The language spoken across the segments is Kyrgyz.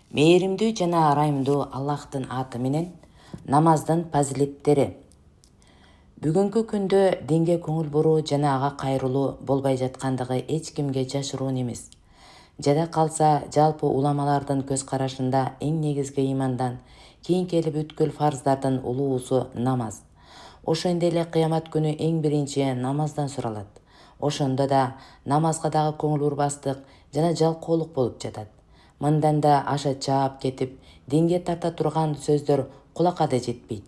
Мээримдүү жана араймдуу Аллахтын аты менен намаздын фазилеттери. Бүгүнкү күндө динге көңүл буруу жана ага кайрылуу болбой жаткандыгы эч кимге жашыруун эмес. Жада калса, жалпы уламалардын көз карашында эң негизги ыймандан кийин келип бүткүл фарздардын улуусу намаз. Ошондой эле кыямат күнү эң биринчи намаздан суралат. Ошондо да намазга дагы көңүл бурбастык жана жалкоолук болуп жатат. Мындан да аша чаап кетип, динге тарта турган сөздөр кулакка да жетпейт.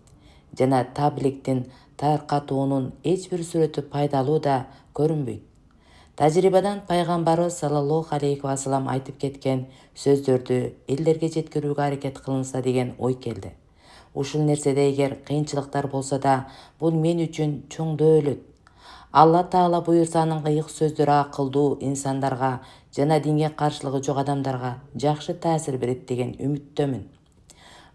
Жана табликтин таркатуунун эч бир сүрөтү пайдалуу да көрүнбөйт. Тажрыйбадан пайгамбарыбыз саллаллаху алейхи вассалам айтып кеткен сөздөрдү элдерге жеткирүүгө аракет кылынса деген ой келди. Ушул нерседе эгер кыйынчылыктар болсо да, бул мен үчүн чоң дөөлөт. Алла Таала буюрса анын ыйык сөздөрү акылдуу инсандарга жана динге каршылыгы жок адамдарга жакшы таасир берет деген үмүттөмүн.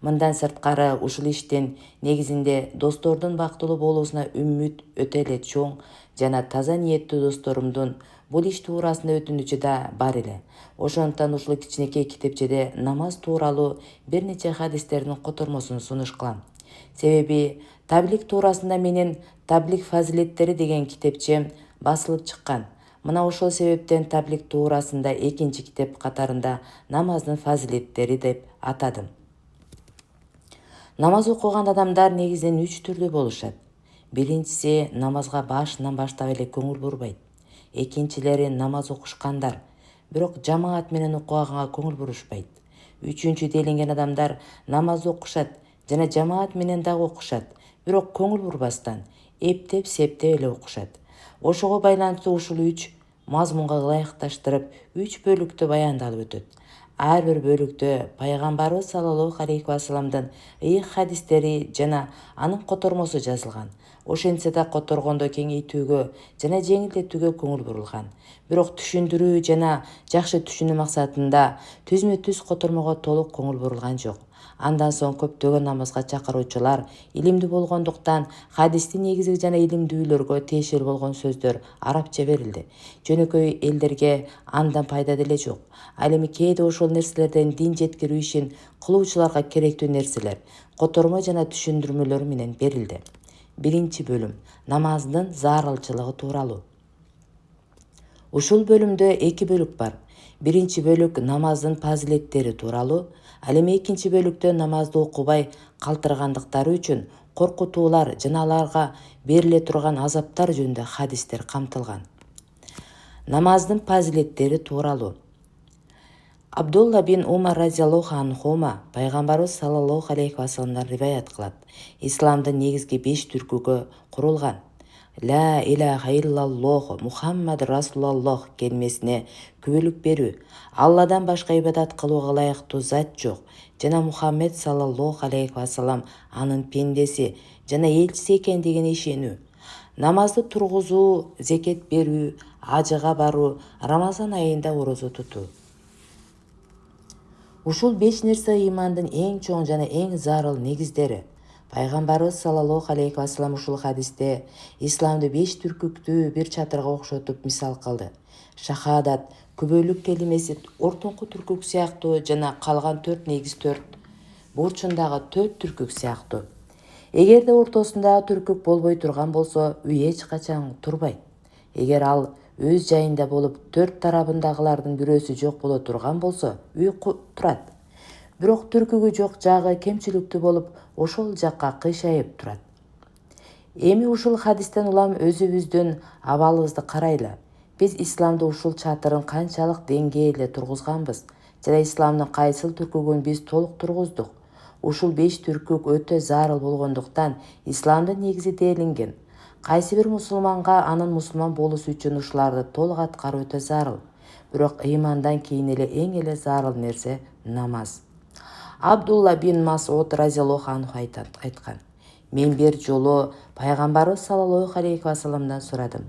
Мындан сырткары ушул иштин негизинде достордун бактылуу болуусуна үмүт өтө эле чоң жана таза ниеттүү досторумдун бул иш туурасында өтүнүчү да бар эле. Ошондуктан ушул кичинекей китепчеде намаз тууралуу бир нече хадистердин котормосун сунуш кылам. Себеби таблик туурасында менин таблик фазилеттери деген китепчем басылып чыккан. Мына ошол себептен таблик туурасында экинчи китеп катарында намаздын фазилеттери деп атадым. Намаз окуган адамдар негизинен 3 түрдүү болушат. Биринчиси намазга башынан баштап эле көңүл бурбайт. Экинчилери намаз окушкандар, бирок жамаат менен окуганга көңүл бурушпайт. Үчүнчү делинген адамдар намаз окушат жана жамаат менен дагы окушат, бирок көңүл бурбастан, эптеп-септеп эле окушат. Ошого байланыштуу ушул 3 мазмунга ылайыкташтырып 3 бөлүктө баяндалып өтөт. Ар бир бөлүктө пайгамбарыбыз саллаллаху алейхи вассаламдын ыйык хадистери жана анын котормосу жазылган. Ошентсе да которгондо кеңейтүүгө жана жеңилдетүүгө көңүл бурулган. Бирок түшүндүрүү жана жакшы түшүнүү максатында түзмө-түз котормого толук көңүл бурулган жок. Андан соң көптөгөн намазга чакыруучулар илимдүү болгондуктан хадистин негизги жана илимдүүлөргө тиешелүү болгон сөздөр арабча берилди. Жөнөкөй элдерге андан пайда деле жок. Ал эми кээде ошол нерселерден дин жеткирүү ишин кылуучуларга керектүү нерселер котормо жана түшүндүрмөлөр менен берилди. Биринчи бөлүм — намаздын зарылчылыгы тууралуу. Ушул бөлүмдө 2 бөлүк бар. Биринчи бөлүк намаздын фазилеттери тууралуу, ал эми экинчи бөлүктө намазды окубай калтыргандыктары үчүн коркутуулар жана аларга бериле турган азаптар жөнүндө хадистер камтылган. Намаздын фазилеттери тууралуу. Абдулла бин Умар разияллаху анхума пайгамбарыбыз саллаллаху алейхи вассаламдан риваят кылат. Исламдын негизги 5 түркүгө курулган. Ла илаха иллаллох Мухаммад Расулаллох келмесине күбөлүк берүү, Алладан башка ибадат кылууга ылайыктуу зат жок жана Мухаммед саллаллаху алейхи вассалам анын пендеси жана элчиси экендигине ишенүү. Намазды тургузуу, зекет берүү, ажыга баруу, Рамазан айында орозо тутуу. Ушул 5 нерсе ыймандын эң чоң жана эң зарыл негиздери. Пайгамбарыбыз саллаллаху алейхи вассалам ушул хадисте исламды 5 түркүктүү бир чатырга окшотуп мисал кылды. Шахадат, күбөлүк келимеси ортоңку түркүк сыяктуу жана калган 4 негиз 4 бурчундагы 4 түркүк сыяктуу. Эгерде ортосундагы түркүк болбой турган болсо, үй эч качан турбайт. Эгер ал өз жайында болуп 4 тарабындагылардын бирөөсү жок боло турган болсо, үй турат. Бирок түркүгү жок жагы кемчиликтүү болуп, ошол жакка кыйшайып турат. Эми ушул хадистен улам өзүбүздүн абалыбызды карайлы. Биз исламды ушул чатырын канчалык деңгээлде тургузганбыз жана исламдын кайсыл түркүгүн биз толук тургуздук. Ушул 5 түркүк өтө зарыл болгондуктан исламдын негизи дээрлинген. Кайсы бир мусулманга анын мусулман болуусу үчүн ушуларды толук аткаруу өтө зарыл. Бирок ыймандан кийин эле эң эле зарыл нерсе намаз. Абдулла бин Масуд разияллаху анху айткан. Мен бир жолу пайгамбарыбыз саллаллаху алейхи вассаламдан сурадым.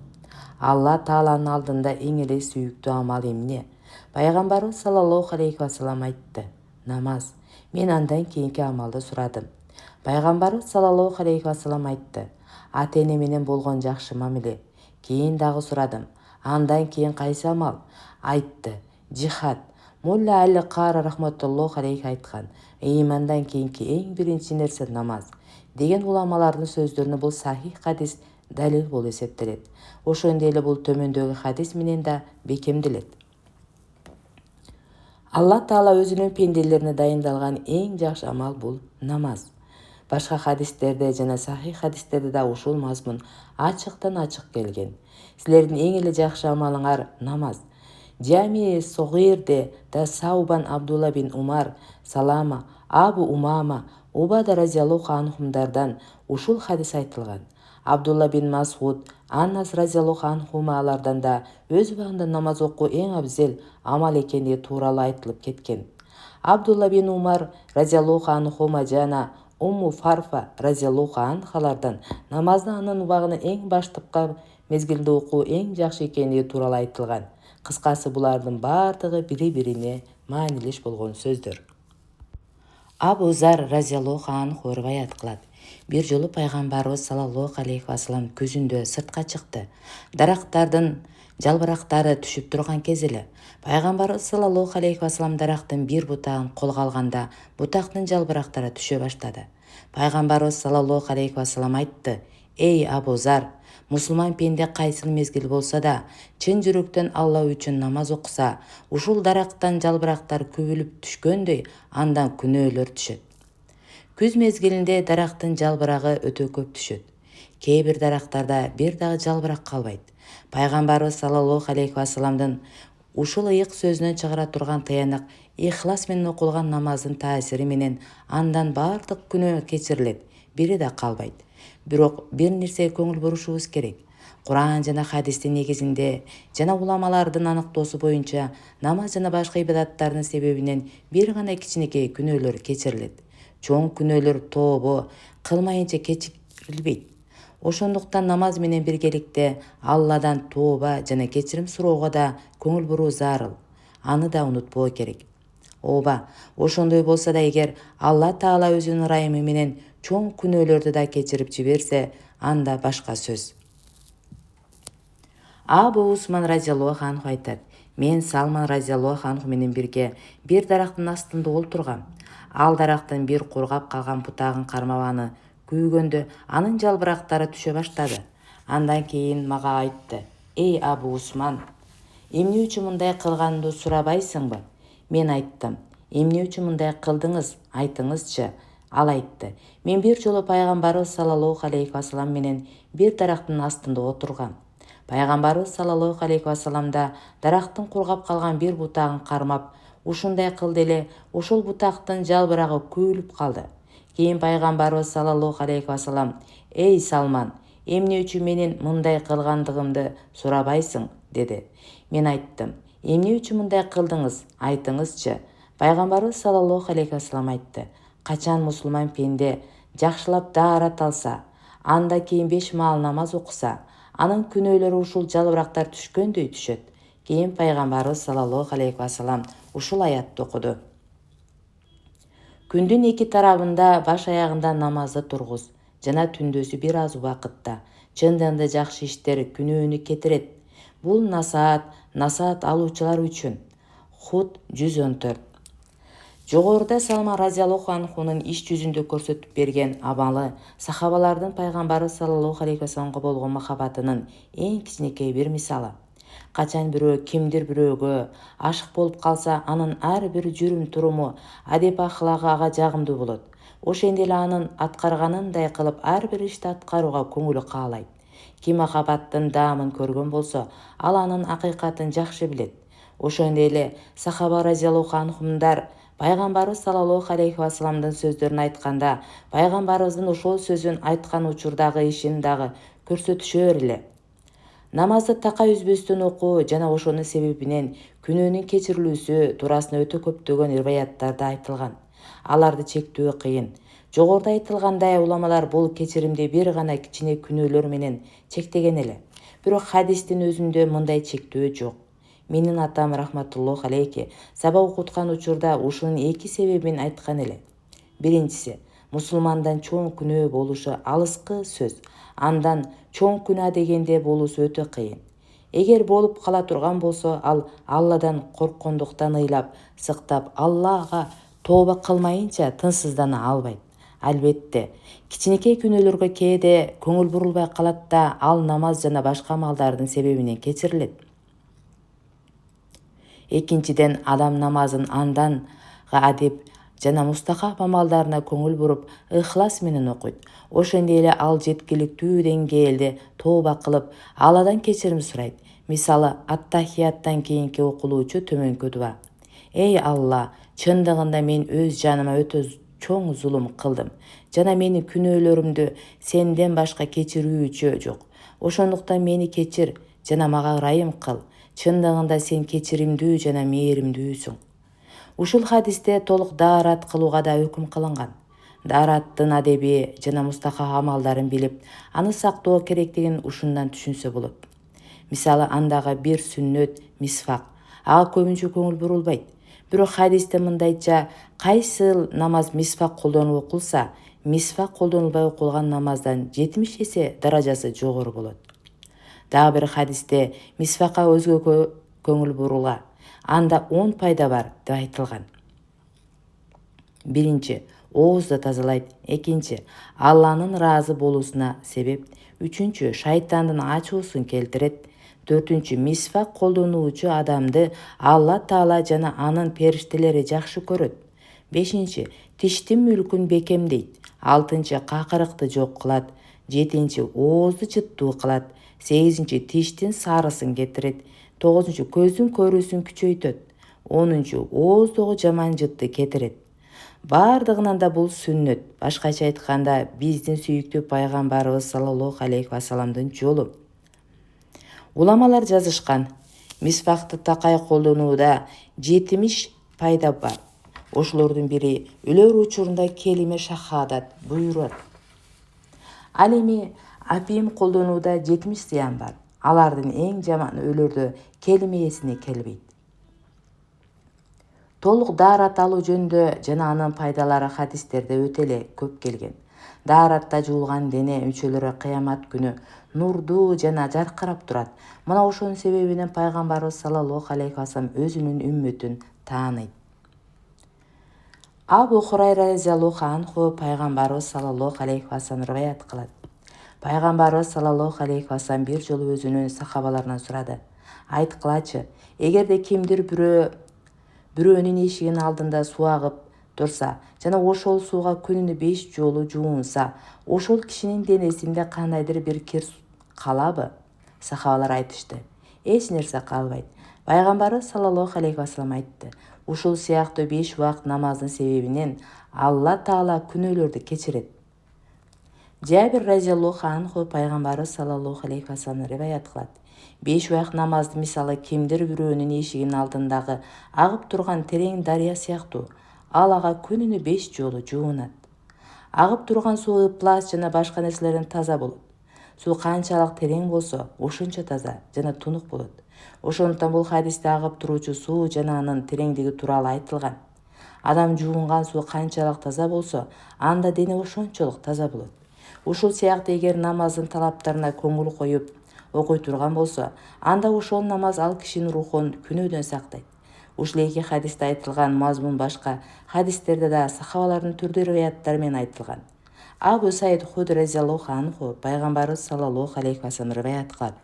Алла Тааланын алдында эң эле сүйүктүү амал эмне? Пайгамбарыбыз саллаллаху алейхи вассалам айтты: намаз. Мен андан кийинки амалды сурадым. Пайгамбарыбыз саллаллаху алейхи вассалам айтты: ата-эне менен болгон жакшы мамиле. Кийин дагы сурадым. Андан кийин кайсы амал? Айтты: жихад. Мулла Али Кара рахматуллох алейхи айткан, ыймандан кийинки эң биринчи нерсе намаз деген уламалардын сөздөрүнө бул сахих хадис далил болуп эсептелет. Ошондой эле бул төмөндөгү хадис менен да бекемделет. Алла Таала өзүнүн пенделерине дайындалган эң жакшы амал бул намаз. Башка хадистерде жана сахих хадистерде да ушул мазмун ачыктан ачык келген. Силердин эң эле жакшы амалыңар намаз. Жами Согирде да Саубан Абдулла бин Умар, Салама, Абу Умама, Убада разияллаху анхумдардан ушул хадис айтылган. Абдулла бин Масуд, Аннас разияллаху анхумалардан да өз убагында намаз окуу эң абзел амал экендиги тууралуу айтылып кеткен. Абдулла бин Умар разияллаху анхума жана Умму Фарфа разияллаху анхалардан намазды анын убагына эң баштапкы мезгилде окуу эң жакшы экендиги тууралуу айтылган. Кыскасы булардын бардыгы бири-бирине маанилиш болгон сөздөр. Абу Зар разияллаху анху риваят кылат. Бир жолу пайгамбарыбыз саллаллаху алейхи вассалам күзүндө сыртка чыкты. Дарактардын жалбырактары түшүп турган кез эле. Пайгамбарыбыз саллаллаху алейхи вассалам дарактын бир бутагын колго алганда, бутактын жалбырактары түшө баштады. Пайгамбарыбыз саллаллаху алейхи вассалам айтты: "Эй Абу Зар, мусулман пенде кайсыл мезгил болсо да, чын жүрөктөн Алла үчүн намаз окуса, ушул дарактан жалбырактар күбүлүп түшкөндөй, андан күнөөлөр түшөт. Күз мезгилинде дарактын жалбырагы өтө көп түшөт. Кээ бир дарактарда бир дагы жалбырак калбайт." Пайгамбарыбыз саллаллаху алейхи вассаламдын ушул ыйык сөзүнөн чыгара турган тыянак ихлас менен окулган намаздын таасири менен андан бардык күнөө кечирилет, бири да калбайт. Бирок бир нерсеге көңүл бурушубуз керек. Куран жана хадистин негизинде жана уламалардын аныктоосу боюнча намаз жана башка ибадаттардын себебинен бир гана кичинекей күнөөлөр кечирилет. Чоң күнөөлөр тообо кылмайынча кечирилбейт. Ошондуктан намаз менен биргеликте Алладан тооба жана кечирим суроого да көңүл буруу зарыл. Аны да унутпоо керек. Ооба, ошондой болсо да эгер Алла Таала өзүнүн ырайымы менен чоң күнөөлөрдү да кечирип жиберсе, анда башка сөз. Абу Усман разияллаху анху айтат: "Мен Салман разияллаху анху менен бирге бир дарактын астында олтургам. Ал дарактын бир кургап калган бутагын кармап аны күйгөндө анын жалбырактары түшө баштады. Андан кийин мага айтты: "Эй Абу Усман, эмне үчүн мындай кылганымды сурабайсыңбы?" Мен айттым: "Эмне үчүн мындай кылдыңыз? Айтыңызчы." Ал айтты: "Мен бир жолу пайгамбарыбыз саллаллаху алейхи вассалам менен бир дарактын астында отургам. Пайгамбарыбыз саллаллаху алейхи вассалам да дарактын кургап калган бир бутагын кармап, ушундай кылды эле ошол бутактын жалбырагы күйүлүп калды. Кийин пайгамбарыбыз саллаллаху алейхи вассалам: "Эй Салман, эмне үчүн менин мындай кылгандыгымды сурабайсың?" деди. Мен айттым: "Эмне үчүн мындай кылдыңыз? Айтыңызчы." Пайгамбарыбыз саллаллаху алейхи вассалам айтты: "Качан мусулман пенде жакшылап даарат алса, анда кийин 5 маал намаз окуса, анын күнөөлөрү ушул жалбырактар түшкөндөй түшөт." Кийин пайгамбарыбыз саллаллаху алейхи вассалам ушул аятты окуду: "Күндүн эки тарабында баш аягында намазды тургуз жана түндөсү бир аз убакытта. Чындыгында жакшы иштер күнөөнү кетирет. Бул насаат алуучулар үчүн." Худ 114. Жогоруда Салман разияллаху анхунун иш жүзүндө көрсөтүп берген амалы сахабалардын пайгамбары саллаллаху алейхи вассаламга болгон махаббатынын эң кичинекей бир мисалы. Качан бирөө кимдир бирөөгө ашык болуп калса, анын ар бир жүрүм туруму, адеп ахлагы ага жагымдуу болот. Ошондой эле анын аткарганындай кылып ар бир ишти аткарууга көңүлү каалайт. Ким махаббаттын даамын көргөн болсо, ал анын акыйкатын жакшы билет. Ошондой эле сахаба разияллаху анхумдар пайгамбарыбыз саллаллаху алейхи вассаламдын сөздөрүн айтканда, пайгамбарыбыздын ошол сөзүн айткан учурдагы ишин дагы көрсөтүшөр эле. Намазды така үзбөстөн окуу жана ошонун себебинен күнөөнүн кечирилүүсү туурасында өтө көптөгөн риваяттарда айтылган. Аларды чектөө кыйын. Жогоруда айтылгандай, уламалар бул кечиримди бир гана кичине күнөөлөр менен чектеген эле. Бирок хадистин өзүндө мындай чектөө жок. Менин атам рахматуллох алейхи сабак окуткан учурда ушунун эки себебин айткан эле. Биринчиси, мусулмандан чоң күнөө болушу алыскы сөз. Андан чоң күнөө дегенде болуусу өтө кыйын. Эгер болуп кала турган болсо, ал Алладан корккондуктан ыйлап, сыктап, Аллага тооба кылмайынча тынчсыздана албайт. Албетте, кичинекей күнөөлөргө кээде көңүл бурулбай калат да, ал намаз жана башка амалдардын себебинен кечирилет. Экинчиден, адам намазын андан адеп жана мустахап амалдарына көңүл буруп, ыхлас менен окуйт. Ошондой эле ал жеткиликтүү деңгээлде тооба кылып, Алладан кечирим сурайт. Мисалы, аттахияттан кийинки окулуучу төмөнкү дуа. Эй Алла, чындыгында мен өз жаныма өтө чоң зулум кылдым жана менин күнөөлөрүмдү сенден башка кечирүүчү жок. Ошондуктан мени кечир жана мага ырайым кыл. Чындыгында сен кечиримдүү жана мээримдүүсүң. Ушул хадисте толук даарат кылууга да өкүм кылынган. Даараттын адеби жана мустахап амалдарын билип, аны сактоо керектигин ушундан түшүнсө болот. Мисалы, андагы бир сүннөт мисвак. Ага көбүнчө көңүл бурулбайт. Бирок хадисте мындайча, кайсы намаз мисвак колдонуп окулса, мисвак колдонулбай окулган намаздан 70 эсе даражасы жогору болот. Дагы бир хадисте мисвакка өзгөкө көңүл бурула, анда 10 пайда бар деп айтылган. Биринчи, оозду тазалайт. Экинчи, Алланын ыраазы болуусуна себеп. Үчүнчү, шайтандын ачуусун келтирет. Төртүнчү, мисвак колдонуучу адамды Алла Таала жана анын периштелери жакшы көрөт. Бешинчи, тиштин мүлкүн бекемдейт. Алтынчы, какырыкты жок кылат. Жетинчи, оозду жыттуу кылат. Сегизинчи, тиштин сарысын кетирет. Тогузунчу, көздүн көрүүсүн күчөйтөт. Онунчу, ооздогу жаман жытты кетирет. Бардыгынан да бул сүннөт. Башкача айтканда, биздин сүйүктүү пайгамбарыбыз саллаллаху алейхи вассаламдын жолу. Уламалар жазышкан, мисвакты такай колдонууда 70 пайда бар. Ошолордун бири өлөр учурунда келиме шахадат буйрот. Ал эми апийим колдонууда 70 зыян бар. Алардын эң жаман өлөрдө келиме эсине келбейт. Толук даарат алуу жөнүндө жана анын пайдалары хадистерде өтө эле көп келген. Дааратта жуулган дене мүчөлөрү кыямат күнү нурдуу жана жаркырап турат. Мына ошонун себебинен пайгамбарыбыз саллаллаху алейхи вассалам өзүнүн үммөтүн тааныйт. Абу Хурайра разияллаху анху пайгамбарыбыз саллаллаху алейхи вассалам риваят кылат. Пайгамбарыбыз саллаллаху алейхи вассалам бир жолу өзүнүн сахабаларынан сурады. Айткылачы, эгерде кимдир бирөөнүн эшигинин алдында суу агып турса жана ошол сууга күнүнө 5 жолу жуунса, ошол кишинин денесинде кандайдыр бир кир калабы? Сахабалар айтышты. Эч нерсе калбайт. Пайгамбарыбыз саллаллаху алейхи вассалам айтты. Ушул сыяктуу 5 убакыт намаздын себебинен Алла Таала күнөөлөрдү кечирет. Жабир разияллаху анху пайгамбарыбыз саллаллаху алейхи вассалам риваят кылат. 5 убакыт намазды мисалы кимдир бирөөнүн эшигинин алдындагы агып турган терең дарыя сыяктуу. Ал ага күнүнө 5 жолу жуунат. Агып турган суу ыплас жана башка нерселерден таза болот. Суу канчалык терең болсо, ошончо таза жана тунук болот. Ошондуктан бул хадисте агып туруучу суу жана анын тереңдиги тууралуу айтылган. Адам жуунган суу канчалык таза болсо, анда дене ошончолук таза болот. Ушул сыяктуу эгер намаздын талаптарына көңүл коюп окуй турган болсо, анда ошол намаз ал кишинин рухун күнөөдөн сактайт. Ушул эки хадисте айтылган мазмун башка хадистерде да сахабалардын түрдүү риваяттары менен айтылган. Абу Саид Худри разияллаху анху пайгамбарыбыз саллаллаху алейхи вассалам риваят кылат.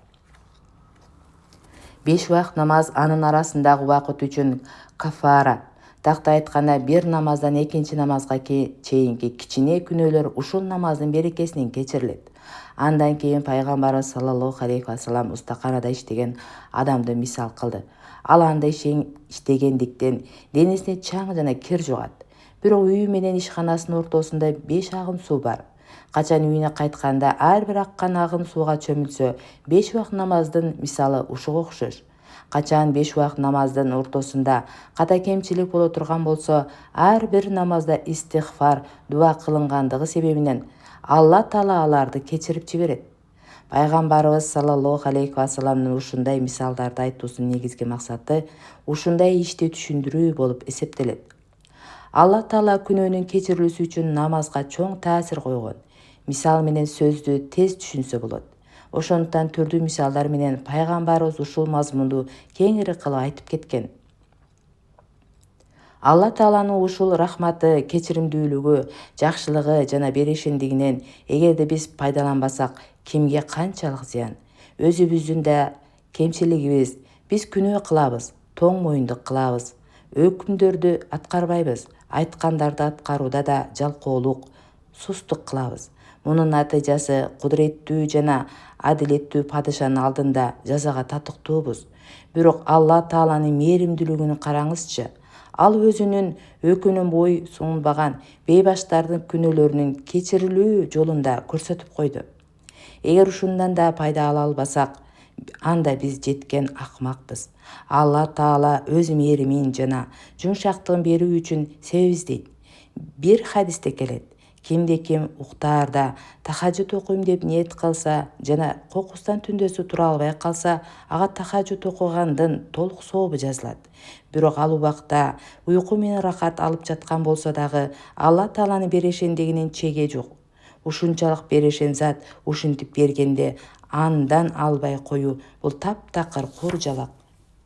5 убакыт намаз анын арасындагы убакыт үчүн кафара. Такта айтканда, бир намаздан экинчи намазга чейинки кичине күнөөлөр ушул намаздын берекесинен кечирилет. Андан кийин пайгамбарыбыз саллаллаху алейхи вассалам устаканада иштеген адамды мисал кылды. Ал анда иштегендиктен денесине чаң жана кир жугат. Бирок үйү менен ишканасынын ортосунда 5 агым суу бар. Качан үйүнө кайтканда ар бир аккан агым сууга чөмүлсө, 5 убакыт намаздын мисалы ушуга окшош. Качан 5 убакыт намаздын ортосунда ката кемчилик боло турган болсо, ар бир намазда истигфар, дуа кылынгандыгы себебинен Алла Таала аларды кечирип жиберет. Пайгамбарыбыз саллаллаху алейхи вассаламдын ушундай мисалдарды айтуусунун негизги максаты ушундай ишти түшүндүрүү болуп эсептелет. Алла Таала күнөөнүн кечирилүүсү үчүн намазга чоң таасир койгон. Мисал менен сөздү тез түшүнсө болот. Ошондуктан түрдүү мисалдар менен пайгамбарыбыз ушул мазмунду кеңири кылып айтып кеткен. Алла Тааланын ушул рахматы, кечиримдүүлүгү, жакшылыгы жана беришиндигинен эгерде биз пайдаланбасак, кимге канчалык зыян? Өзүбүздүн да кемчилигибиз. Биз күнөө кылабыз, тоң моюндук кылабыз, өкүмдөрдү аткарбайбыз, айткандарды аткарууда да жалкоолук, сустук кылабыз. Мунун натыйжасы кудуреттүү жана адилеттүү падышанын алдында жазага татыктуубуз. Бирок Алла Тааланын мээримдүүлүгүн караңызчы. Ал өзүнүн өкүнүн бой сунбаган бейбаштардын күнөөлөрүнүн кечирилүү жолунда көрсөтүп койду. Эгер ушундан да пайда ала албасак, анда биз жеткен акмакпыз. Алла Таала өз мээримин жана жумшактыгын берүү үчүн себеп издейт. Бир хадисте келет: кимде ким уктаарда тахажжуд окуйм деп ниет кылса жана кокустан түндөсү тура албай калса, ага тахажжуд окугандын толук сообу жазылат. Бирок ал убакта уйку менен рахат алып жаткан болсо дагы, Алла Тааланын берешендигинин чеги жок. Ушунчалык берешен зат ушинтип бергенде андан албай коюу бул таптакыр кур жалак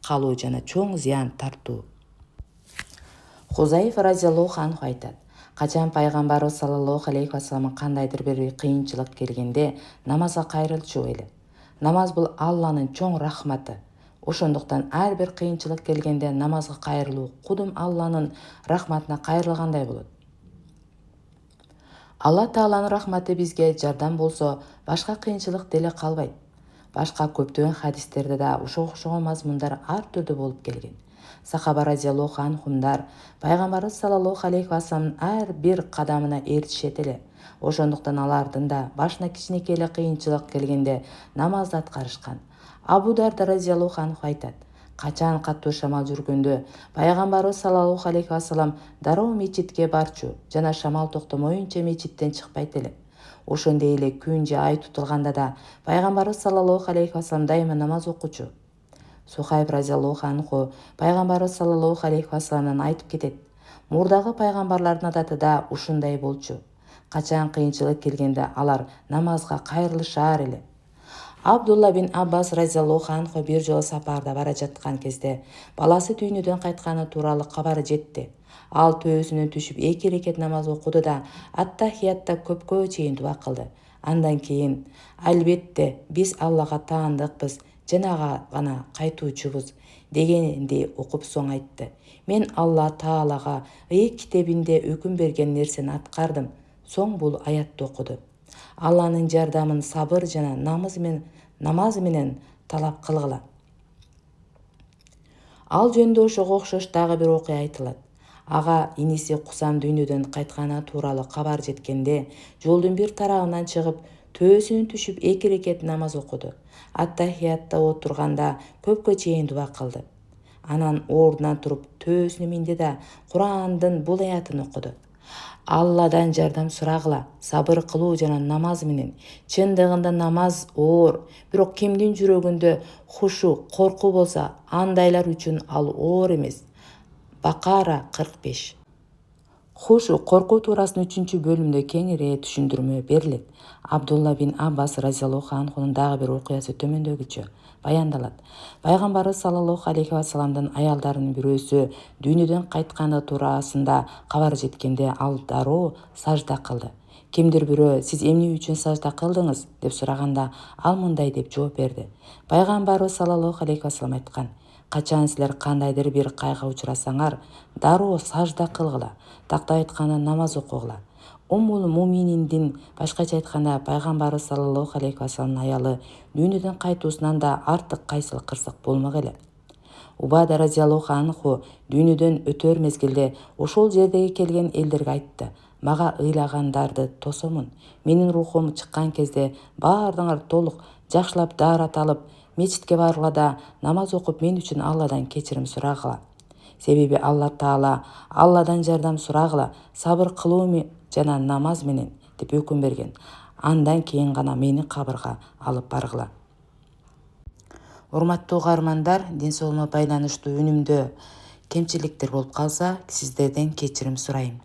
калуу жана чоң зыян тартуу. Хузайф разияллаху анху айтат: качан пайгамбарыбыз саллаллаху алейхи вассаламга кандайдыр бир кыйынчылык келгенде намазга кайрылчу эле. Намаз бул Алланын чоң рахматы. Ошондуктан ар бир кыйынчылык келгенде намазга кайрылуу кудум Алланын рахматына кайрылгандай болот. Алла Тааланын рахматы бизге жардам болсо, башка кыйынчылык деле калбайт. Башка көптөгөн хадистерде да ошого окшогон мазмундар ар түрдүү болуп келген. Сахаба разияллаху анхумдар пайгамбарыбыз саллаллаху алейхи вассаламдын ар бир кадамына ээрчишет эле. Ошондуктан алардын да башына кичинекей эле кыйынчылык келгенде намазды аткарышкан. Абу Дарда разияллаху анху айтат: качан катуу шамал жүргөндө пайгамбарыбыз саллаллаху алейхи вассалам дароо мечитке барчу жана шамал токтомоюнча мечиттен чыкпайт эле. Ошондой эле күн же ай тутулганда да пайгамбарыбыз саллаллаху алейхи вассалам дайыма намаз окучу. Сухайб разияллаху анху пайгамбарыбыз саллаллаху алейхи вассаламдан айтып кетет: мурдагы пайгамбарлардын адаты да ушундай болчу. Качан кыйынчылык келгенде алар намазга кайрылышар эле. Абдулла бин Аббас разияллаху анху бир жолу сапарда бара жаткан кезде баласы дүйнөдөн кайтканы тууралуу кабары жетти. Ал төбөсүнөн түшүп 2 рекет намаз окуду да ат-тахиятта көпкө чейин дуа кылды. Андан кийин: албетте биз Аллага таандыкпыз жана ага гана кайтуучубуз дегенди окуп соң айтты: мен Алла Таалага китебинде өкүм берген нерсени аткардым. Соң бул аятты окуду: Алланын жардамын сабыр жана намаз менен талап кылгыла. Ал жөнүндө ошого окшош дагы бир окуя айтылат. Ага иниси Кусам дүйнөдөн кайтканы тууралуу кабар жеткенде жолдун бир тарабынан чыгып төбөсүнөн түшүп 2 рекет намаз окуду. Ат-тахиятта отурганда көпкө чейин дуа кылды. Анан ордунан туруп төбөсүнө минди да Курандын бул аятын окуду: Алладан жардам сурагыла сабыр кылуу жана намаз менен. Чындыгында намаз оор, бирок кимдин жүрөгүндө хушу, коркуу болсо, андайлар үчүн ал оор эмес. Бакара 45. Хушу, коркуу туурасында 3-бөлүмдө кеңири түшүндүрмө берилет. Абдулла бин Аббас разияллаху анхунун дагы бир окуясы төмөндөгүчө баяндалат. Пайгамбарыбыз саллаллаху алейхи вассаламдын аялдарынын бирөөсү дүйнөдөн кайтканы туурасында кабар жеткенде ал дароо сажда кылды. Кимдир бирөө: сиз эмне үчүн сажда кылдыңыз деп сураганда ал мындай деп жооп берди: пайгамбарыбыз саллаллаху алейхи вассалам айткан: качан силер кандайдыр бир кайгыга учурасаңар, дароо сажда кылгыла, тактап айтканда намаз окугула. Уммул Мумининдин, башкача айтканда пайгамбарыбыз саллаллаху алейхи вассаламдын аялы дүйнөдөн кайтуусунан да артык кайсыл кырсык болмок эле. Убада разияллаху анху дүйнөдөн өтөр мезгилде ошол жердеги келген элдерге айтты: мага ыйлагандарды тосомун. Менин рухум чыккан кезде баардыгыңар толук жакшылап даарат алып, мечитке баргыла да намаз окуп мен үчүн Алладан кечирим сурагыла. Себеби Алла Таала Алладан жардам сурагыла сабыр кылуу жана намаз менен деп өкүм берген. Андан кийин гана мени кабырга алып баргыла. Урматтуу угармандар, дин соолугума байланыштуу үнүмдө кемчиликтер болуп калса, сиздерден кечирим сурайм.